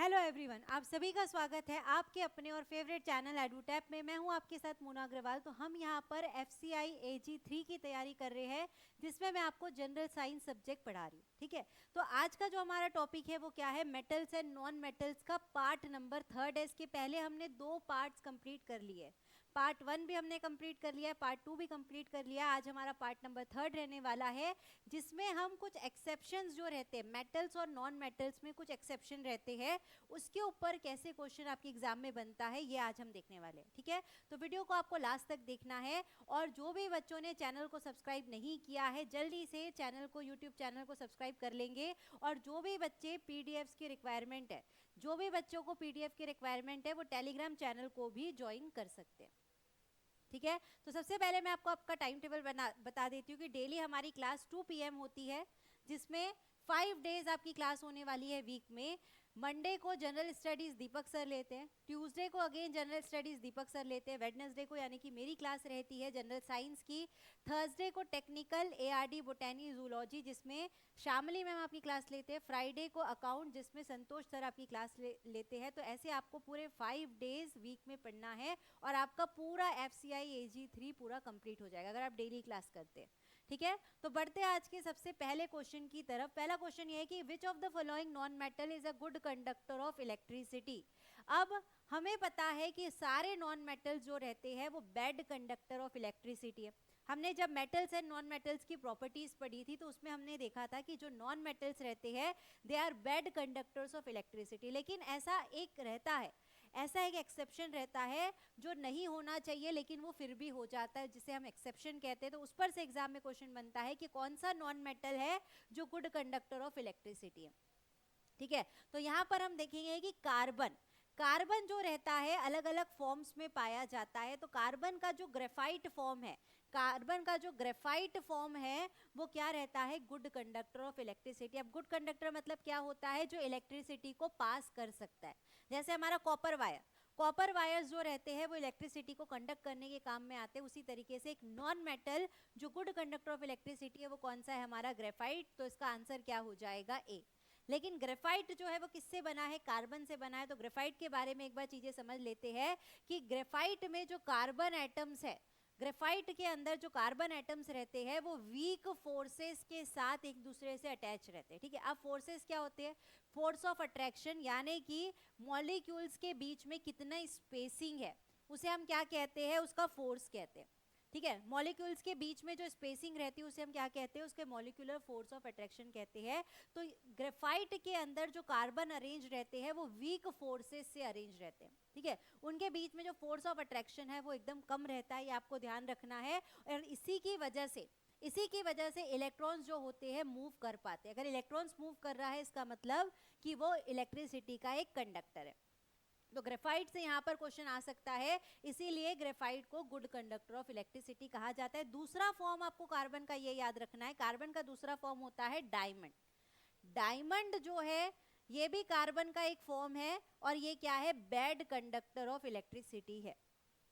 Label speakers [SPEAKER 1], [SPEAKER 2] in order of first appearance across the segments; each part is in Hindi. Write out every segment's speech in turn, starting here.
[SPEAKER 1] हेलो एवरीवन, आप सभी का स्वागत है आपके अपने और फेवरेट चैनल एडुटैप में। मैं हूं आपके साथ मोना अग्रवाल। तो हम यहां पर FCI AG3 की तैयारी कर रहे हैं, जिसमें मैं आपको जनरल साइंस सब्जेक्ट पढ़ा रही हूँ। ठीक है, तो आज का जो हमारा टॉपिक है वो क्या है, मेटल्स एंड नॉन मेटल्स का पार्ट नंबर 3 है। इसके पहले हमने 2 पार्ट्स कंप्लीट कर लिए। पार्ट 1 भी हमने कंप्लीट कर लिया है, पार्ट 2 भी कंप्लीट कर लिया। आज हमारा पार्ट नंबर 3 रहने वाला है, जिसमें हम कुछ एक्सेप्शंस जो रहते हैं मेटल्स और नॉन मेटल्स में, कुछ एक्सेप्शन रहते हैं, उसके ऊपर कैसे क्वेश्चन आपके एग्जाम में बनता है ये आज हम देखने वाले हैं। ठीक है, तो वीडियो को आपको लास्ट तक देखना है। और जो भी बच्चों ने चैनल को सब्सक्राइब नहीं किया है, जल्दी से चैनल को, यूट्यूब चैनल को सब्सक्राइब कर लेंगे। और जो भी बच्चे पीडीएफ्स की रिक्वायरमेंट है, जो भी बच्चों को पीडीएफ की रिक्वायरमेंट है, वो टेलीग्राम चैनल को भी ज्वाइन कर सकते हैं। ठीक है, तो सबसे पहले मैं आपको आपका टाइम टेबल बता देती हूँ कि डेली हमारी क्लास 2 PM होती है, जिसमें 5 डेज आपकी क्लास होने वाली है वीक में। मंडे को जनरल स्टडीज दीपक सर लेते हैं, ट्यूसडे को अगेन जनरल स्टडीज दीपक सर लेते हैं, वेडनेसडे को यानी कि मेरी क्लास रहती है जनरल साइंस की, थर्सडे को टेक्निकल ARD बोटैनी जूलॉजी जिसमें शामली मैम आपकी क्लास लेते हैं, फ्राइडे को अकाउंट जिसमें संतोष सर आपकी क्लास लेते हैं। तो ऐसे आपको पूरे 5 डेज वीक में पढ़ना है और आपका पूरा FCI AG3 पूरा कंप्लीट हो जाएगा अगर आप डेली क्लास करते हैं। ठीक है, तो बढ़ते हैं आज के सबसे पहले क्वेश्चन की तरफ। पहला क्वेश्चन ये है कि विच of the following non metal is a good conductor of electricity. अब हमें पता है कि सारे नॉन मेटल जो रहते हैं वो बैड कंडक्टर ऑफ इलेक्ट्रिसिटी है। हमने जब मेटल्स एंड नॉन मेटल्स की प्रॉपर्टीज पढ़ी थी तो उसमें हमने देखा था कि जो नॉन मेटल्स रहते हैं they are bad conductors of electricity. लेकिन ऐसा एक रहता है, ऐसा एक एक्सेप्शन रहता है जो नहीं होना चाहिए लेकिन वो फिर भी हो जाता है, जिसे हम एक्सेप्शन कहते हैं। तो उस पर से एग्जाम में क्वेश्चन बनता है कि कौन सा नॉन मेटल है जो गुड कंडक्टर ऑफ इलेक्ट्रिसिटी है। ठीक है, तो यहां पर हम देखेंगे कि कार्बन, कार्बन जो रहता है अलग अलग फॉर्म्स में पाया जाता है। तो कार्बन का जो ग्रेफाइट फॉर्म है, कार्बन का जो ग्रेफाइट फॉर्म है वो क्या रहता है, गुड कंडक्टर ऑफ इलेक्ट्रिसिटी। अब गुड कंडक्टर मतलब क्या होता है, जो इलेक्ट्रिसिटी को पास कर सकता है। जैसे हमारा कॉपर वायर, कॉपर वायर्स जो रहते हैं वो इलेक्ट्रिसिटी को कंडक्ट करने के काम में आते हैं। उसी तरीके से एक नॉन मेटल जो गुड कंडक्टर ऑफ इलेक्ट्रिसिटी है वो कौन सा है, हमारा ग्रेफाइट। तो इसका आंसर क्या हो जाएगा, ए। लेकिन ग्रेफाइट जो है वो किससे बना है, कार्बन से बना है। तो ग्रेफाइट के बारे में एक बार चीजें समझ लेते हैं कि ग्रेफाइट में जो कार्बन एटम्स है, ग्रेफाइट के अंदर जो कार्बन एटम्स रहते हैं वो वीक फोर्सेस के साथ एक दूसरे से अटैच रहते हैं। ठीक है, अब फोर्सेस क्या होते हैं, फोर्स ऑफ अट्रैक्शन, यानी कि मॉलिक्यूल्स के बीच में कितना स्पेसिंग है उसे हम क्या कहते हैं, उसका फोर्स कहते हैं। ठीक है, मॉलिक्यूल्स के बीच में जो स्पेसिंग रहती है उसे हम क्या कहते हैं, उसके मॉलिक्यूलर फोर्स ऑफ अट्रैक्शन कहते हैं। तो ग्रेफाइट के अंदर जो कार्बन अरेंज रहते हैं वो वीक फोर्सेस से अरेंज रहते हैं। ठीक है, उनके बीच में जो फोर्स ऑफ अट्रैक्शन है वो एकदम कम रहता है, ये आपको ध्यान रखना है। और इसी की वजह से इलेक्ट्रॉन्स जो होते हैं मूव कर पाते हैं। अगर इलेक्ट्रॉन्स मूव कर रहा है इसका मतलब कि वो इलेक्ट्रिसिटी का एक कंडक्टर है। तो ग्रेफाइट से यहाँ पर क्वेश्चन आ सकता है, इसीलिए ग्रेफाइट को गुड कंडक्टर ऑफ इलेक्ट्रिसिटी कहा जाता है। दूसरा फॉर्म आपको कार्बन का ये याद रखना है, कार्बन का दूसरा फॉर्म होता है डायमंड। डायमंड जो है ये भी कार्बन का एक फॉर्म है और ये क्या है, बैड कंडक्टर ऑफ इलेक्ट्रिसिटी है।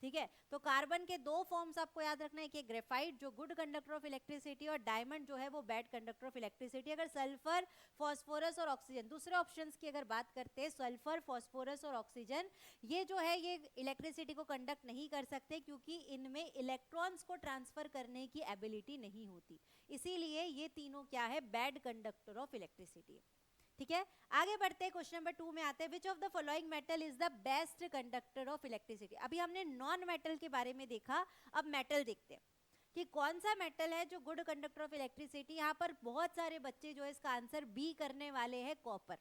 [SPEAKER 1] ठीक है, तो कार्बन के 2 फॉर्म्स आपको याद रखना है कि ग्रेफाइट जो गुड कंडक्टर ऑफ इलेक्ट्रिसिटी और डायमंड जो है वो बैड कंडक्टर ऑफ इलेक्ट्रिसिटी। अगर सल्फर, फास्फोरस और ऑक्सीजन, दूसरे ऑप्शंस की अगर बात करते हैं, सल्फर, फास्फोरस और ऑक्सीजन, ये जो है ये इलेक्ट्रिसिटी को कंडक्ट नहीं कर सकते क्योंकि इनमें इलेक्ट्रॉन्स को ट्रांसफर करने की एबिलिटी नहीं होती। इसीलिए ये तीनों क्या है, बैड कंडक्टर ऑफ इलेक्ट्रिसिटी। ठीक है, आगे बढ़ते हैं, क्वेश्चन नंबर 2 में आते हैं। Which of the following metal is the best conductor of electricity. अभी हमने नॉन मेटल के बारे में देखा, अब मेटल देखते हैं कि कौन सा मेटल है जो गुड कंडक्टर ऑफ इलेक्ट्रिसिटी। यहाँ पर बहुत सारे बच्चे जो है इसका आंसर बी करने वाले हैं, कॉपर।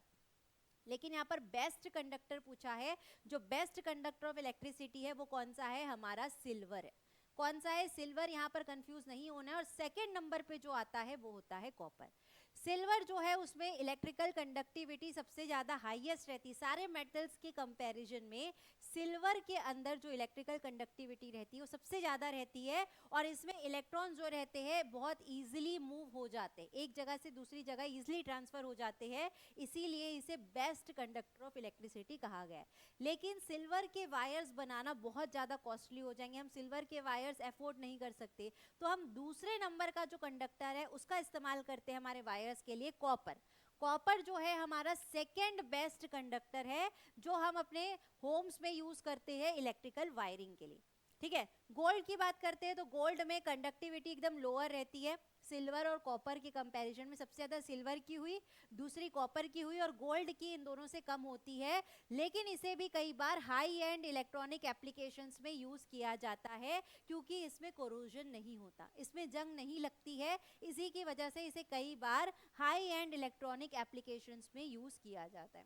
[SPEAKER 1] लेकिन यहाँ पर बेस्ट कंडक्टर पूछा है, जो बेस्ट कंडक्टर ऑफ इलेक्ट्रिसिटी है वो कौन सा है, हमारा सिल्वर है। कौन सा है, सिल्वर। यहाँ पर कंफ्यूज नहीं होना है। और सेकेंड नंबर पे जो आता है वो होता है कॉपर। सिल्वर जो है उसमें इलेक्ट्रिकल कंडक्टिविटी सबसे ज्यादा हाईएस्ट रहती है सारे मेटल्स के कंपैरिजन में। सिल्वर के अंदर जो इलेक्ट्रिकल कंडक्टिविटी रहती है वो सबसे ज्यादा रहती है और इसमें इलेक्ट्रॉन जो रहते हैं बहुत इजीली मूव हो जाते हैं, एक जगह से दूसरी जगह इजीली ट्रांसफर हो जाते हैं, इसीलिए इसे बेस्ट कंडक्टर ऑफ इलेक्ट्रिसिटी कहा गया है। लेकिन सिल्वर के वायर्स बनाना बहुत ज्यादा कॉस्टली हो जाएंगे, हम सिल्वर के वायर्स अफोर्ड नहीं कर सकते, तो हम दूसरे नंबर का जो कंडक्टर है उसका इस्तेमाल करते हैं हमारे वायर्स के लिए, कॉपर। कॉपर जो है हमारा सेकेंड बेस्ट कंडक्टर है जो हम अपने होम्स में यूज करते हैं इलेक्ट्रिकल वायरिंग के लिए, ठीक है। गोल्ड की बात करते हैं तो गोल्ड में कंडक्टिविटी एकदम लोअर रहती है, सिल्वर और कॉपर के कंपैरिजन में सबसे ज्यादा सिल्वर की हुई, दूसरी कॉपर की हुई और गोल्ड की इन दोनों से कम होती है। लेकिन इसे भी कई बार हाई एंड इलेक्ट्रॉनिक एप्लीकेशंस में यूज किया जाता है क्योंकि इसमें कोरोजन नहीं होता, इसमें जंग नहीं लगती है, इसी की वजह से इसे कई बार हाई एंड इलेक्ट्रॉनिक एप्लीकेशंस में यूज किया जाता है।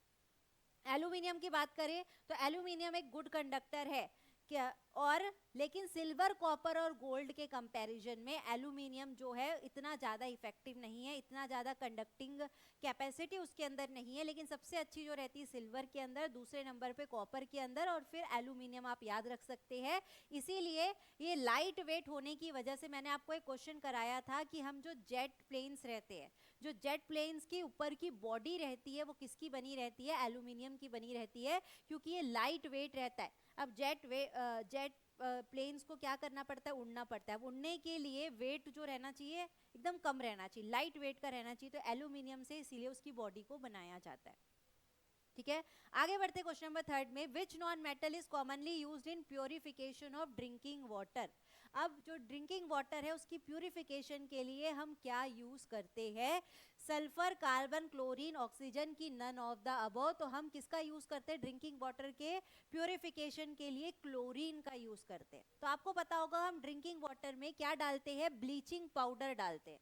[SPEAKER 1] एल्यूमिनियम की बात करें तो एल्यूमिनियम एक गुड कंडक्टर है क्या, और लेकिन सिल्वर कॉपर और गोल्ड के कंपैरिजन में एल्यूमिनियम जो है इतना ज़्यादा इफेक्टिव नहीं है, इतना ज़्यादा कंडक्टिंग कैपेसिटी उसके अंदर नहीं है। लेकिन सबसे अच्छी जो रहती है सिल्वर के अंदर, दूसरे नंबर पे कॉपर के अंदर और फिर एल्यूमिनियम आप याद रख सकते हैं। इसीलिए ये लाइट वेट होने की वजह से मैंने आपको एक क्वेश्चन कराया था कि हम जो जेट प्लेन्स रहते हैं, जो जेट प्लेन्स की ऊपर की बॉडी रहती है वो किसकी बनी रहती है, एल्यूमिनियम की बनी रहती है क्योंकि ये लाइट वेट रहता है। अब जेट प्लेन्स को क्या करना पड़ता है, उड़ना पड़ता है। अब उड़ने के लिए वेट जो रहना चाहिए एकदम कम रहना चाहिए, लाइट वेट का रहना चाहिए, तो एल्यूमिनियम से इसीलिए उसकी बॉडी को बनाया जाता है, ठीक है। आगे बढ़ते क्वेश्चन नंबर 3 में, which non metal is commonly used in purification of drinking water. अब जो ड्रिंकिंग वाटर है उसकी प्यूरिफिकेशन के लिए हम क्या यूज करते हैं, सल्फर, कार्बन, क्लोरीन, ऑक्सीजन की नन ऑफ द अबव। तो हम किसका यूज करते हैं ड्रिंकिंग वाटर के प्यूरिफिकेशन के लिए, क्लोरीन का यूज करते हैं। तो आपको पता होगा हम ड्रिंकिंग वाटर में क्या डालते हैं, ब्लीचिंग पाउडर डालते हैं।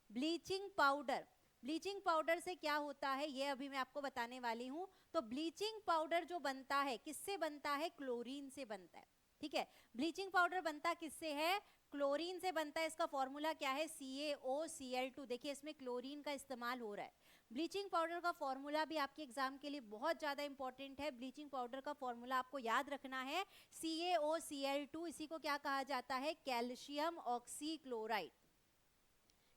[SPEAKER 1] ब्लीचिंग पाउडर, ब्लीचिंग पाउडर से क्या होता है ये अभी मैं आपको बताने वाली हूँ। तो ब्लीचिंग पाउडर जो बनता है किससे बनता है, क्लोरीन से बनता है, ठीक है। ब्लीचिंग पाउडर बनता किससे है, क्लोरीन से बनता है। इसका फॉर्मूला क्या है, CaOCl2। देखिए इसमें क्लोरीन का इस्तेमाल हो रहा है। ब्लीचिंग पाउडर का फॉर्मूला भी आपके एग्जाम के लिए बहुत ज्यादा इंपॉर्टेंट है। ब्लीचिंग पाउडर का फॉर्मूला आपको याद रखना है CaOCl2। इसी को क्या कहा जाता है, कैल्शियम ऑक्सीक्लोराइड।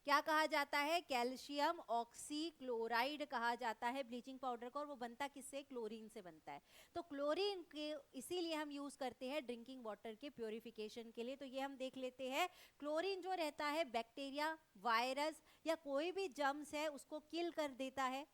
[SPEAKER 1] क्या कहा जाता है, कैल्शियम ऑक्सीक्लोराइड कहा जाता है ब्लीचिंग पाउडर को, और वो बनता किससे, क्लोरीन से बनता है। तो क्लोरीन के इसीलिए हम यूज करते हैं ड्रिंकिंग वाटर के प्योरिफिकेशन के लिए। तो ये हम देख लेते हैं, क्लोरीन जो रहता है बैक्टीरिया, वायरस या कोई भी जर्म्स है उसको किल कर देता है।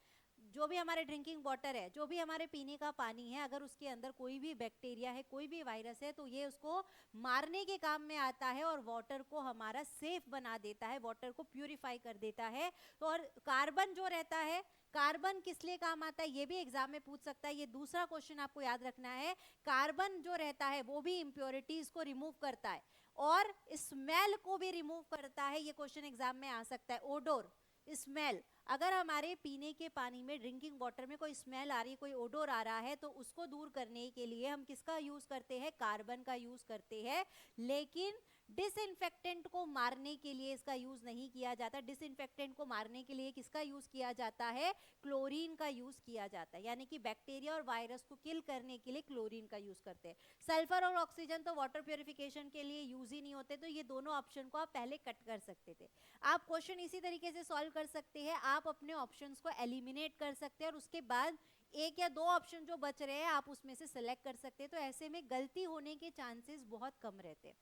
[SPEAKER 1] जो भी हमारे ड्रिंकिंग वाटर है, जो भी हमारे पीने का पानी है, अगर उसके अंदर कोई भी बैक्टीरिया है, कोई भी वायरस है, तो ये उसको मारने के काम में आता है और वाटर को हमारा सेफ बना देता है, वाटर को प्यूरिफाई कर देता है। तो और कार्बन जो रहता है, कार्बन किस लिए काम आता है ये भी एग्जाम में पूछ सकता है। ये दूसरा क्वेश्चन आपको याद रखना है। कार्बन जो रहता है वो भी इंप्योरिटीज को रिमूव करता है और स्मेल को भी रिमूव करता है। ये क्वेश्चन एग्जाम में आ सकता है, ओडोर, स्मेल। अगर हमारे पीने के पानी में, ड्रिंकिंग वाटर में कोई स्मेल आ रही है, कोई ओडोर आ रहा है, तो उसको दूर करने के लिए हम किसका यूज करते हैं, कार्बन का यूज करते हैं। लेकिन डिसइंफेक्टेंट को मारने के लिए इसका यूज नहीं किया जाता। डिसइंफेक्टेंट को मारने के लिए किसका यूज किया जाता है, क्लोरीन का यूज किया जाता है। यानी कि बैक्टीरिया और वायरस को किल करने के लिए क्लोरीन का यूज करते हैं। सल्फर और ऑक्सीजन तो वाटर प्योरिफिकेशन के लिए यूज ही नहीं होते, तो ये दोनों ऑप्शन को आप पहले कट कर सकते थे। आप क्वेश्चन इसी तरीके से सॉल्व कर सकते हैं, आप अपने ऑप्शंस को एलिमिनेट कर सकते हैं और उसके बाद एक या दो ऑप्शन जो बच रहे हैं आप उसमें से सिलेक्ट कर सकते हैं। तो ऐसे में गलती होने के चांसेस बहुत कम रहते हैं,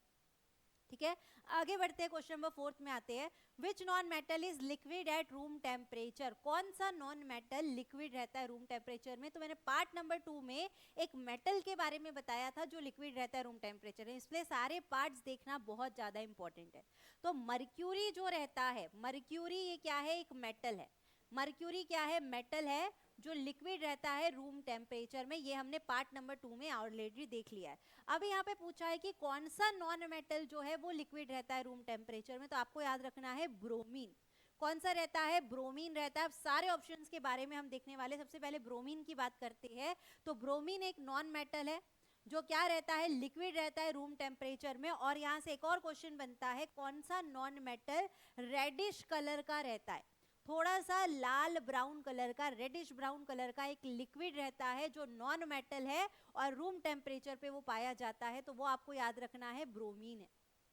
[SPEAKER 1] ठीक है। आगे बढ़ते हैं, क्वेश्चन नंबर 4 में आते हैं। Which non metal is liquid at room temperature. कौन सा नॉन मेटल लिक्विड रहता है रूम टेम्परेचर में। तो मैंने पार्ट नंबर 2 में एक मेटल के बारे में बताया था जो लिक्विड रहता है रूम टेम्परेचर में, इसलिए सारे पार्ट्स देखना बहुत ज्यादा इंपॉर्टेंट है। तो मर्क्यूरी जो रहता है, मर्क्यूरी ये क्या है, एक मेटल है। मर्क्यूरी क्या है, मेटल है जो लिक्विड रहता है रूम टेम्परेचर में। ये हमने पार्ट नंबर 2 में ऑलरेडी देख लिया है। अब यहाँ पे पूछा है कि कौन सा नॉन मेटल जो है वो लिक्विड रहता है रूम टेम्परेचर में। तो आपको याद रखना है ब्रोमीन। कौन सा रहता है, ब्रोमीन रहता है। अब सारे ऑप्शंस के बारे में हम देखने वाले। सबसे पहले ब्रोमीन की बात करते हैं। तो ब्रोमीन एक नॉन मेटल है जो क्या रहता है, लिक्विड रहता है रूम टेम्परेचर में। और यहाँ से एक और क्वेश्चन बनता है, कौन सा नॉन मेटल रेडिश कलर का रहता है, थोड़ा सा लाल ब्राउन कलर का, रेडिश ब्राउन कलर का एक लिक्विड रहता है जो नॉन मेटल है और रूम टेम्परेचर पे वो पाया जाता है। तो वो आपको याद रखना है, ब्रोमीन है,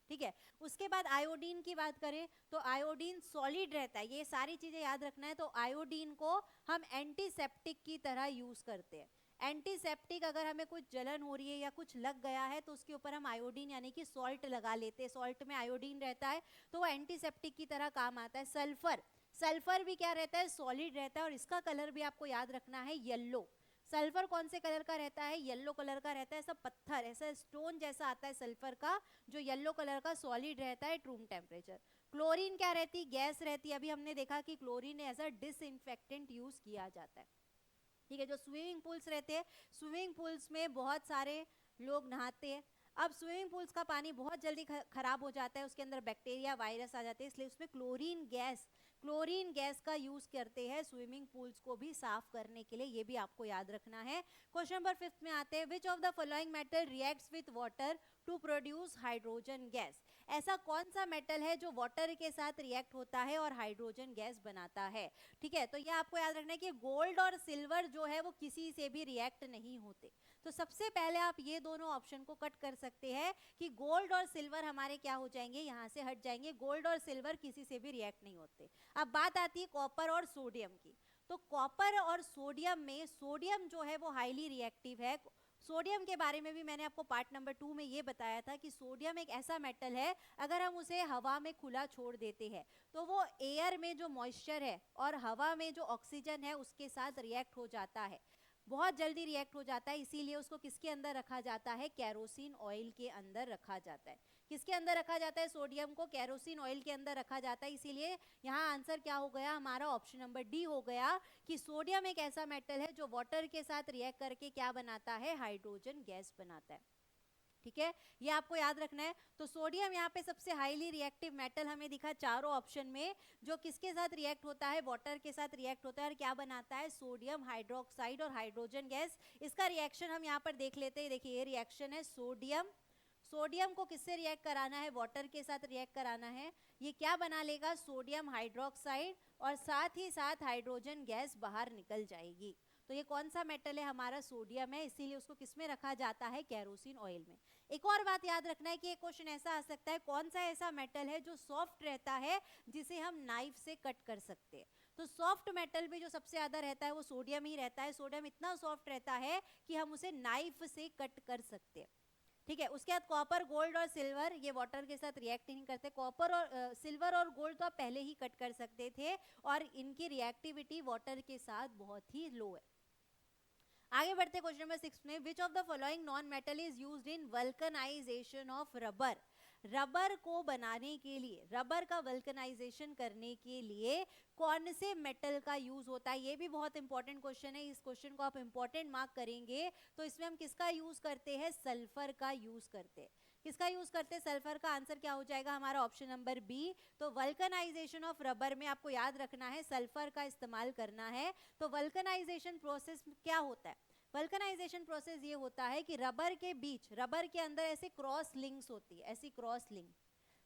[SPEAKER 1] ठीक है। उसके बाद आयोडीन की बात करें तो आयोडीन सॉलिड रहता है। ये सारी चीजें याद रखना है। तो आयोडीन को हम एंटीसेप्टिक की तरह यूज करते हैं। एंटीसेप्टिक, अगर हमें कुछ जलन हो रही है या कुछ लग गया है तो उसके ऊपर हम आयोडीन यानी कि सॉल्ट लगा लेते हैं। सॉल्ट में आयोडीन रहता है तो वो एंटीसेप्टिक की तरह काम आता है। सल्फर, सल्फर भी क्या रहता है, सॉलिड रहता है, और इसका कलर भी आपको याद रखना है येलो। सल्फर कौन से कलर का रहता है, येलो कलर का रहता है, ऐसा पत्थर, ऐसा स्टोन जैसा आता है सल्फर का, जो येलो कलर का सॉलिड रहता है रूम टेम्परेचर। क्लोरीन क्या रहती है, गैस रहती है। अभी हमने देखा कि chlorine as a disinfectant use किया जाता है, ठीक है। जो स्विमिंग पूल्स रहते हैं, स्विमिंग पूल्स में बहुत सारे लोग नहाते हैं। अब स्विमिंग पूल्स का पानी बहुत जल्दी खराब हो जाता है, उसके अंदर बैक्टीरिया वायरस आ जाते हैं, इसलिए उसमें क्लोरीन गैस का यूज करते हैं स्विमिंग पूल्स को भी साफ करने के लिए, ये भी आपको याद रखना है। क्वेश्चन नंबर 5 में आते हैं, which of the following metal reacts with water to produce hydrogen gas. ऐसा कौन सा मेटल है जो वाटर के साथ रिएक्ट होता है और हाइड्रोजन गैस बनाता है, ठीक है। तो ये आपको याद रखना है कि गोल्ड और सिल्वर जो है वो किसी से भी रिएक्ट नहीं होते। तो सबसे पहले आप ये दोनों ऑप्शन को कट कर सकते हैं कि गोल्ड और सिल्वर हमारे क्या हो जाएंगे, यहाँ से हट जाएंगे। गोल्ड और सिल्वर किसी से भी रिएक्ट नहीं होते। अब बात आती है कॉपर और सोडियम की। तो कॉपर और सोडियम में, सोडियम जो है वो हाईली रिएक्टिव है। सोडियम के बारे में भी मैंने आपको पार्ट नंबर 2 में ये बताया था कि सोडियम एक ऐसा मेटल है, अगर हम उसे हवा में खुला छोड़ देते हैं तो वो एयर में जो मॉइस्चर है और हवा में जो ऑक्सीजन है उसके साथ रिएक्ट हो जाता है, बहुत जल्दी रिएक्ट हो जाता है। इसीलिए उसको किसके अंदर रखा जाता है, केरोसिन ऑयल के अंदर रखा जाता है। किसके अंदर रखा जाता है, सोडियम को केरोसिन ऑयल के अंदर रखा जाता है। इसीलिए यहाँ आंसर क्या हो गया हमारा, ऑप्शन नंबर डी हो गया कि सोडियम एक ऐसा मेटल है जो वाटर के साथ रिएक्ट करके क्या बनाता है, हाइड्रोजन गैस बनाता है, ठीक है। ये आपको याद रखना है। तो सोडियम यहाँ पे सबसे हाईली रिएक्टिव मेटल हमें दिखा चारों ऑप्शन में, जो किसके साथ रिएक्ट होता है, वाटर के साथ रिएक्ट होता है और क्या बनाता है, सोडियम हाइड्रोक्साइड और हाइड्रोजन गैस। इसका रिएक्शन हम यहाँ पर देख लेते हैं। देखिए ये रिएक्शन है, सोडियम को किससे रिएक्ट कराना है, वाटर के साथ रिएक्ट कराना है। ये क्या बना लेगा, सोडियम हाइड्रोक्साइड, और साथ ही साथ हाइड्रोजन गैस बाहर निकल जाएगी। तो ये कौन सा मेटल है हमारा, सोडियम है, इसीलिए उसको किसमें रखा जाता है, केरोसिन ऑयल में। एक और बात याद रखना है कि एक क्वेश्चन ऐसा आ सकता है, कौन सा ऐसा मेटल है जो सॉफ्ट रहता है जिसे हम नाइफ से कट कर सकते हैं। तो सॉफ्ट मेटल में जो सबसे ज्यादा रहता है वो सोडियम ही रहता है। सोडियम इतना सॉफ्ट रहता है कि हम उसे नाइफ से कट कर सकते हैं, ठीक है। उसके बाद कॉपर, गोल्ड और सिल्वर, ये वाटर के साथ रिएक्ट नहीं करते। कॉपर और सिल्वर और गोल्ड तो आप पहले ही कट कर सकते थे और इनकी रिएक्टिविटी वाटर के साथ बहुत ही लो है। आगे बढ़ते क्वेश्चन नंबर 6 में, which of the following non metal is used in vulcanization of rubber. Rubber को बनाने के लिए, रबर का वल्कनाइजेशन करने के लिए कौन से मेटल का यूज होता है, ये भी बहुत इंपॉर्टेंट क्वेश्चन है। इस क्वेश्चन को आप इंपॉर्टेंट मार्क करेंगे। तो इसमें हम किसका यूज करते हैं, सल्फर का यूज करते हैं। किसका यूज करते हैं, सल्फर का। आंसर क्या हो जाएगा हमारा, ऑप्शन नंबर बी। तो वल्कनाइजेशन ऑफ रबर में आपको याद रखना है सल्फर का इस्तेमाल करना है। तो वल्कनाइजेशन प्रोसेस क्या होता है, वल्कनाइजेशन प्रोसेस ये होता है कि रबर के बीच, रबर के अंदर ऐसे क्रॉस लिंक्स होती है, ऐसी क्रॉस लिंक।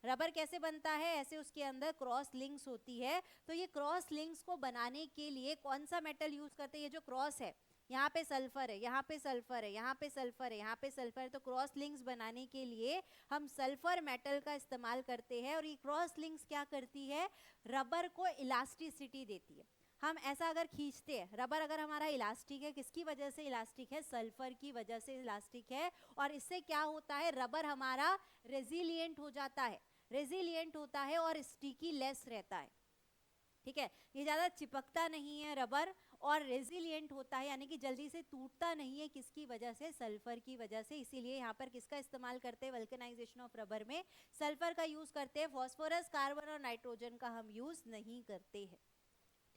[SPEAKER 1] रबर कैसे बनता है, ऐसे उसके अंदर क्रॉस लिंक्स होती है। तो ये क्रॉस लिंक्स को बनाने के लिए कौन सा मेटल यूज करते हैं, ये जो क्रॉस है, यहाँ पे सल्फर है, यहाँ पे सल्फर है, यहाँ पे सल्फर है, यहाँ पे सल्फर है। तो क्रॉस लिंक्स बनाने के लिए हम सल्फर मेटल का इस्तेमाल करते हैं। और ये क्रॉस लिंक्स क्या करती है, रबर को इलास्टिसिटी देती है। हम ऐसा अगर खींचते हैं, रबर अगर हमारा इलास्टिक है, किसकी वजह से इलास्टिक है, सल्फर की वजह से इलास्टिक है। और इससे क्या होता है, रबर हमारा रेजिलिएंट हो जाता है, रेजिलिएंट होता है और स्टिकी लेस रहता है, ठीक है। ये ज़्यादा चिपकता नहीं है रबर, और रेजिलिएंट होता है, यानी कि जल्दी से टूटता नहीं है। किसकी वजह से, सल्फर की वजह से। इसीलिए यहाँ पर किसका इस्तेमाल करते हैं, वल्कनाइजेशन ऑफ रबर में सल्फर का यूज करते हैं। फॉस्फोरस, कार्बन और नाइट्रोजन का हम यूज नहीं करते हैं,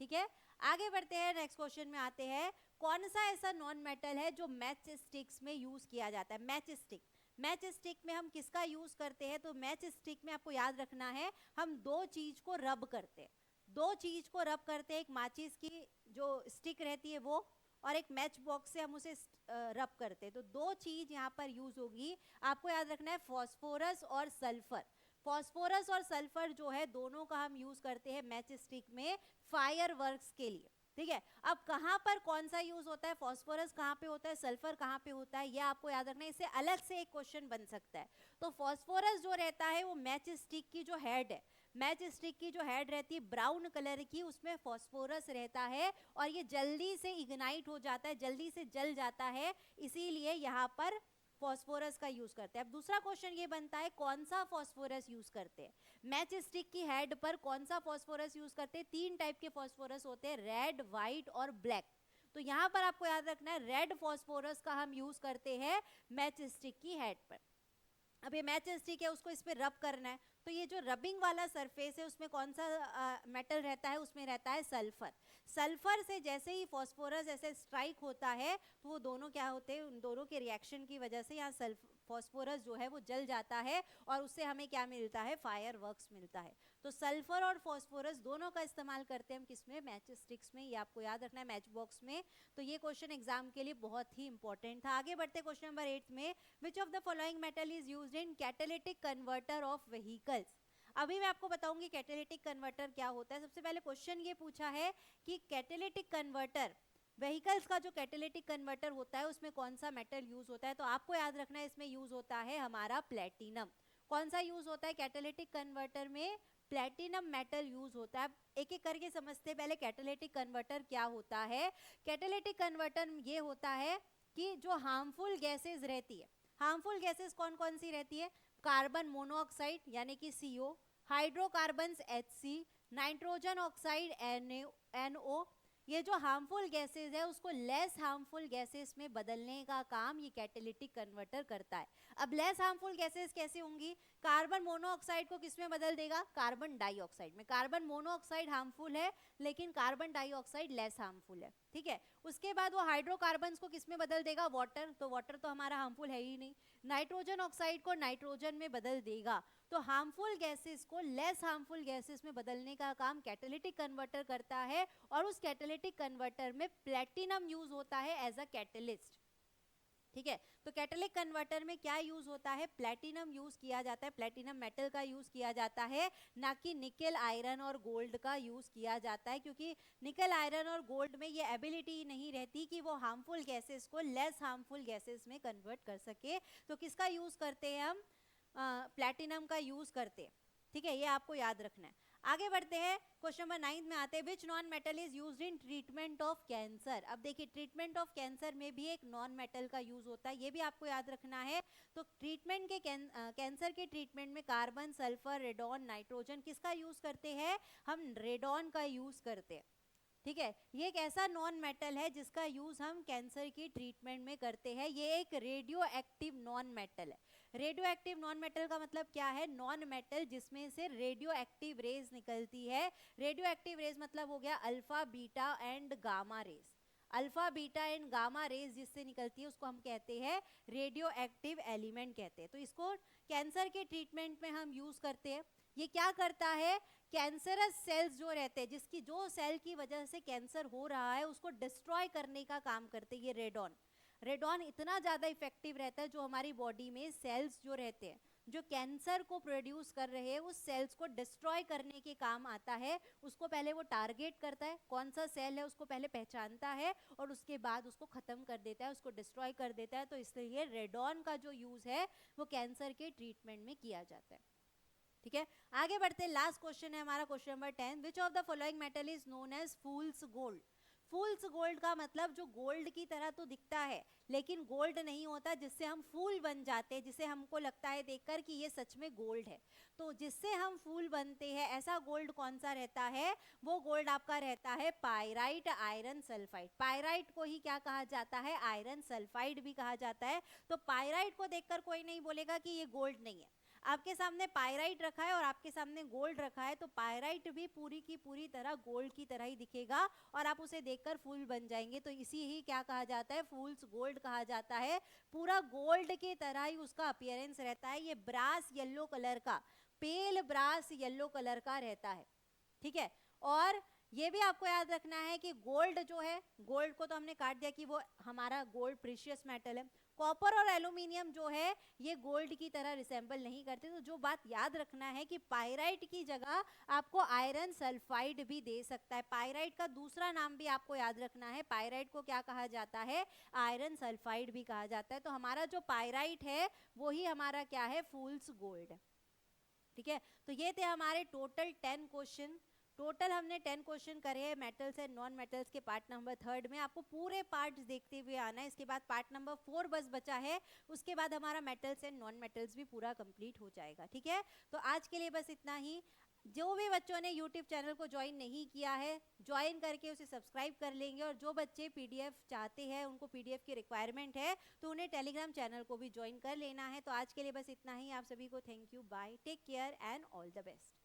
[SPEAKER 1] ठीक है। आगे बढ़ते हैं, नेक्स्ट क्वेश्चन में आते हैं, कौन सा ऐसा नॉन मेटल है जो मैच स्टिक्स में यूज किया जाता है। मैच स्टिक, मैच स्टिक में हम किसका यूज करते हैं, तो मैच स्टिक में आपको याद रखना है हम दो चीज को रब करते हैं, दो चीज को रब करते हैं। एक माचिस की जो स्टिक रहती है वो, और एक मैच बॉक्स से हम उसे रब करते हैं। तो दो चीज यहाँ पर यूज होगी, आपको याद रखना है फॉस्फोरस और सल्फर। फॉस्फोरस और सल्फर जो है दोनों का हम यूज करते हैं मैच स्टिक में फायर वर्क्स के लिए, ठीक है। अब कहाँ पर कौन सा यूज होता है, फॉस्फोरस कहाँ पे होता है, सल्फर कहाँ पे होता है, यह आपको याद रखना है। इससे अलग से एक क्वेश्चन बन सकता है। तो फॉस्फोरस जो रहता है वो मैच स्टिक की जो हेड है, मैच स्टिक की जो हेड रहती है ब्राउन कलर की, उसमें फॉस्फोरस रहता है और ये जल्दी से इग्नाइट हो जाता है, जल्दी से जल जाता है। इसीलिए यहाँ पर फॉस्फोरस का यूज करते हैं। अब दूसरा क्वेश्चन ये बनता है कौन सा फॉस्फोरस यूज करते हैं। मैच स्टिक की हेड पर कौन सा फॉस्फोरस यूज करते हैं। 3 टाइप के फॉस्फोरस होते हैं, रेड, व्हाइट और ब्लैक। तो यहाँ पर आपको याद रखना है रेड फॉस्फोरस का हम यूज करते हैं मैच स्टिक की हेड पर। अब ये मैच स्टिक है, उसको इस पे रब करना है, तो ये जो रबिंग वाला सरफेस है उसमें कौन सा मेटल रहता है, उसमें रहता है सल्फर। सल्फर से जैसे ही फॉस्फोरस ऐसे स्ट्राइक होता है तो वो दोनों क्या होते हैं, उन दोनों के रिएक्शन की वजह से यहाँ फॉस्फोरस जो है वो जल जाता है और उससे हमें क्या मिलता है, फायर वर्क्स मिलता है। तो सल्फर और फॉस्फोरस दोनों का इस्तेमाल करते हैं हम किसमें, मैच स्टिक्स में। ये आपको याद रखना है, मैच बॉक्स में। तो ये क्वेश्चन एग्जाम के लिए बहुत ही इंपॉर्टेंट था। आगे बढ़ते क्वेश्चन नंबर 8 में, which of the following metal is used in catalytic converter of vehicles. अभी मैं आपको बताऊंगी कैटालिटिक कन्वर्टर क्या होता है। सबसे पहले क्वेश्चन ये पूछा है कि कैटालिटिक कन्वर्टर, व्हीकल्स का जो कैटालिटिक कन्वर्टर होता है उसमें कौन सा मेटल यूज होता है। तो आपको याद रखना है इसमें यूज होता है हमारा प्लेटिनम। कौन सा यूज होता है कैटालिटिक कन्वर्टर में, प्लेटिनम मेटल यूज होता है। एक एक करके समझते हैं पहले कैटालिटिक कन्वर्टर क्या होता है। कैटालिटिक कन्वर्टर ये होता है कि जो हार्मफुल गैसेस रहती है, हार्मफुल गैसेस कौन कौन सी रहती है, कार्बन मोनोऑक्साइड यानी कि CO, hydrocarbons HC, nitrogen oxide NO। ये जो हार्मफुल गैसेस है उसको लेस हार्मफुल गैसेस में बदलने का काम ये कैटालिटिक कन्वर्टर करता है। अब लेस हार्मफुल गैसेस कैसे होंगी, कार्बन मोनोऑक्साइड को किस में बदल देगा, कार्बन डाइऑक्साइड में। कार्बन मोनोऑक्साइड हार्मफुल है लेकिन कार्बन डाइऑक्साइड लेस हार्मफुल है, ठीक है। उसके बाद वो हाइड्रोकार्बन्स को किस में बदल देगा, वाटर, तो वाटर तो हमारा हार्मफुल है ही नहीं। नाइट्रोजन ऑक्साइड को नाइट्रोजन में बदल देगा। तो हार्मफुल गैसेस को लेस हार्मफुल गैसेस में बदलने का काम कैटालिटिक कन्वर्टर करता है और उस कैटालिटिक कन्वर्टर में प्लेटिनम यूज होता है एज अ कैटलिस्ट, ठीक है। तो कैटालिटिक कन्वर्टर में क्या यूज होता है, प्लेटिनम यूज किया जाता है, प्लेटिनम मेटल का यूज किया जाता है, ना कि निकल, आयरन और गोल्ड का यूज किया जाता है। क्योंकि निकल, आयरन और गोल्ड में ये एबिलिटी नहीं रहती कि वो हार्मफुल गैसेस को लेस हार्मफुल गैसेस में कन्वर्ट कर सके। तो किसका यूज करते हैं हम, प्लेटिनम का यूज करते हैं, ठीक है। ये आपको याद रखना है। आगे बढ़ते हैं, क्वेश्चन नंबर 9 में आते हैं, which non metal is used in treatment of cancer. अब देखिए ट्रीटमेंट ऑफ कैंसर में भी एक नॉन मेटल का यूज होता है, ये भी आपको याद रखना है। तो ट्रीटमेंट के कैंसर के ट्रीटमेंट में कार्बन, सल्फर, रेडॉन, नाइट्रोजन, किसका यूज करते हैं हम, रेडॉन का यूज करते हैं, ठीक है। ये एक ऐसा नॉन मेटल है जिसका यूज हम कैंसर की ट्रीटमेंट में करते हैं। ये एक रेडियो एक्टिव नॉन मेटल है। रेडियो एक्टिव नॉन मेटल का मतलब क्या है, नॉन मेटल जिसमें से रेडियो एक्टिव रेज निकलती है। रेडियो एक्टिव रेज मतलब हो गया alpha, beta and gamma rays. Alpha, beta and gamma rays जिससे निकलती है उसको हम कहते हैं रेडियो एक्टिव एलिमेंट कहते हैं। तो इसको कैंसर के ट्रीटमेंट में हम यूज करते हैं। ये क्या करता है, कैंसरस सेल्स जो रहते हैं, जिसकी जो सेल की वजह से कैंसर हो रहा है उसको डिस्ट्रॉय करने का काम करते हैं ये रेडॉन। रेडॉन इतना ज़्यादा इफेक्टिव रहता है जो हमारी बॉडी में सेल्स जो रहते हैं, जो कैंसर को प्रोड्यूस कर रहे हैं, उस सेल्स को डिस्ट्रॉय करने के काम आता है। उसको पहले वो टारगेट करता है, कौन सा सेल है उसको पहले पहचानता है और उसके बाद उसको ख़त्म कर देता है, उसको डिस्ट्रॉय कर देता है। तो इसलिए रेडॉन का जो यूज़ है वो कैंसर के ट्रीटमेंट में किया जाता है, ठीक है। आगे बढ़ते हैं, लास्ट क्वेश्चन है हमारा, question number 10, which of the following metal is known as fool's gold. Fool's gold का मतलब जो गोल्ड की तरह तो दिखता है लेकिन गोल्ड नहीं होता, जिससे हम फूल बन जाते हैं, जिसे हमको लगता है देखकर कि ये सच में गोल्ड है। तो जिससे हम फूल बनते हैं ऐसा गोल्ड कौन सा रहता है, वो गोल्ड आपका रहता है पायराइट, आयरन सल्फाइड। पायराइट को ही क्या कहा जाता है, आयरन सल्फाइड भी कहा जाता है। तो पायराइट को देखकर कोई नहीं बोलेगा कि ये गोल्ड नहीं है। आपके सामने पायराइट रखा है और आपके सामने गोल्ड रखा है, तो पायराइट भी पूरी की पूरी तरह गोल्ड की तरह ही दिखेगा और आप उसे देखकर फूल बन जाएंगे। तो इसी ही क्या कहा जाता है, फूल्स गोल्ड कहा जाता है। पूरा गोल्ड की तरह ही उसका अपीयरेंस रहता है। ये ब्रास येलो कलर का, पेल ब्रास येलो कलर का रहता है, ठीक है। और ये भी आपको याद रखना है कि गोल्ड जो है, गोल्ड को तो हमने काट दिया कि वो हमारा गोल्ड प्रीशियस मेटल है। कॉपर और एल्यूमिनियम जो है ये गोल्ड की तरह रिसेंबल नहीं करते। तो जो बात याद रखना है कि पायराइट की जगह आपको आयरन सल्फाइड भी दे सकता है। पायराइट का दूसरा नाम भी आपको याद रखना है, पायराइट को क्या कहा जाता है, आयरन सल्फाइड भी कहा जाता है। तो हमारा जो पायराइट है वो ही हमारा क्या है, फूल्स गोल्ड, ठीक है। तो ये थे हमारे टोटल 10 क्वेश्चन। टोटल हमने 10 क्वेश्चन करे हैं मेटल्स एंड नॉन मेटल्स के पार्ट नंबर 3 में। आपको पूरे पार्ट्स देखते हुए आना है। इसके बाद पार्ट नंबर 4 बस बचा है, उसके बाद हमारा मेटल्स एंड नॉन मेटल्स भी पूरा कंप्लीट हो जाएगा। ठीक है, तो आज के लिए बस इतना ही। जो भी बच्चों ने YouTube चैनल को ज्वाइन नहीं किया है, ज्वाइन करके उसे सब्सक्राइब कर लेंगे। और जो बच्चे PDF चाहते हैं, उनको PDF की रिक्वायरमेंट है, तो उन्हें टेलीग्राम चैनल को भी ज्वाइन कर लेना है। तो आज के लिए बस इतना ही। आप सभी को thank you, bye, take care and all the best.